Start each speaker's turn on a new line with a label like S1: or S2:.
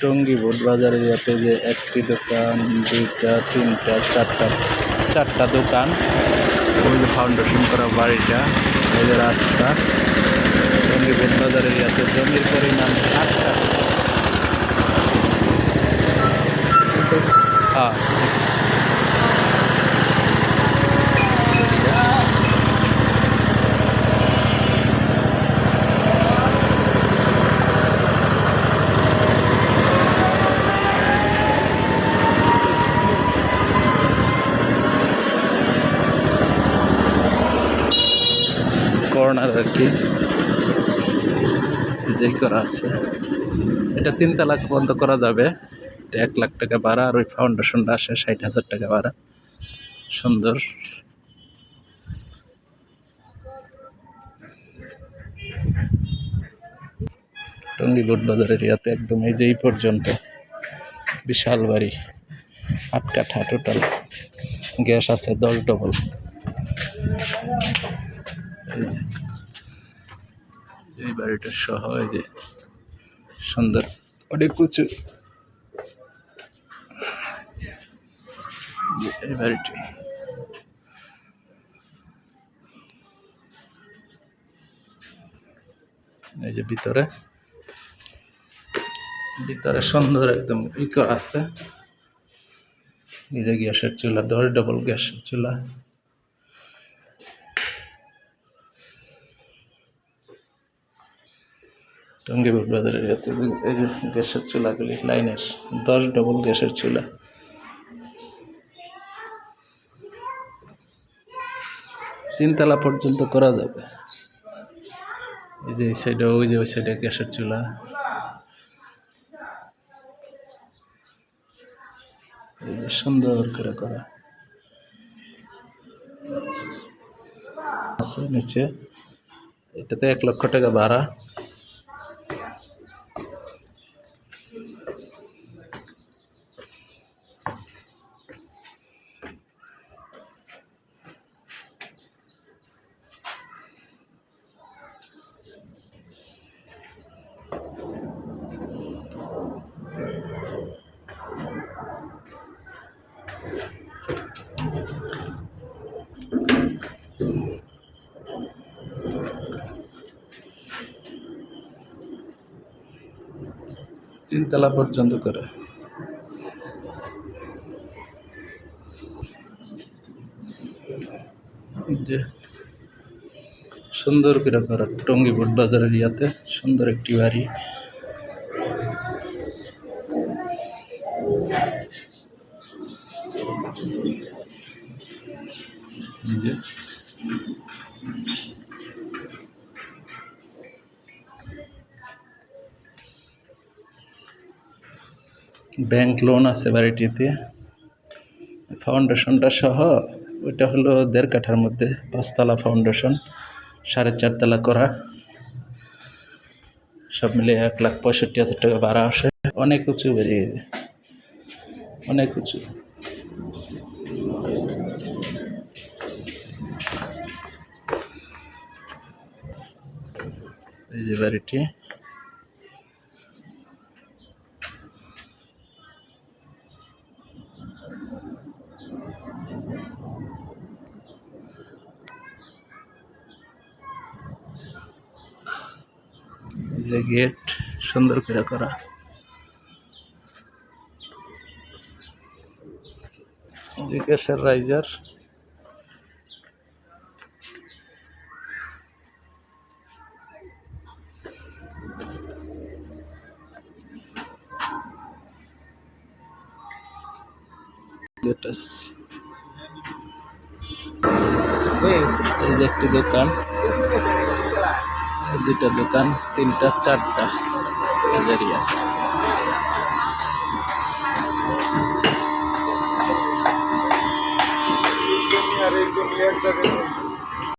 S1: Tongi boat বাজার এরিয়াতে যে একটি দোকান, দুইটা, তিনটা, চারটা দোকান, ওই যে ফাউন্ডেশন করা বাড়িটা, এই যে রাস্তা। টঙ্গী বোট বাজার এরিয়াতে জমির পরিমাণ 8 কাঠা। হ্যাঁ, কর্নার আর কি যেই করা আছে। এটা 3 তলা পর্যন্ত করা যাবে। 1 লাখ টাকা ভাড়া, আর ওই ফাউন্ডেশনটা আসে 60,000 টাকা ভাড়া। সুন্দর। টঙ্গী বোট বাজার এরিয়াতে একদম এই যে এই পর্যন্ত বিশাল বাড়ি, 8 কাঠা টোটাল। গ্যাস আছে 10 ডবল। এই বাড়িটা সহ এই যে সুন্দর, অনেক উঁচু এই বাড়িটি। এই যে ভিতরে সুন্দর একদম ই করা আছে। এই যে গ্যাসের চুলা, 10 ডবল গ্যাসের চুলা। টঙ্গী বোট বাজার এরিয়াতে এই যে গ্যাসের চুলাগুলি লাইনের 10 ডবল গ্যাসের চুলা। 3 তলা পর্যন্ত করা যাবে। এই যে এই সাইডে, ওই যে ওই সাইডে গ্যাসের চুলা। এই যে সুন্দর করে করা আছে নিচে। এটাতে 1 লক্ষ টাকা ভাড়া। তিন তলা পর্যন্ত করে। যে সুন্দর করে করা টঙ্গী বোট বাজার এরিয়াতে সুন্দর একটি বাড়ি। ব্যাংক লোন আছে বাড়িটিতে। ফাউন্ডেশনটা সহ ওইটা হলো 1.5 কাঠার মধ্যে 5 তলা ফাউন্ডেশন, 4.5 তলা করা। সব মিলে 1,65,000 টাকা ভাড়া আসে। অনেক উঁচু বেরিয়ে, অনেক উঁচু। এই যে বাড়িটি, যে গেট সুন্দর করে করা। যে গ্যাসের রাইজার, এই যে একটি দোকান, দুইটা দোকান, 3টা 4টা এরিয়া।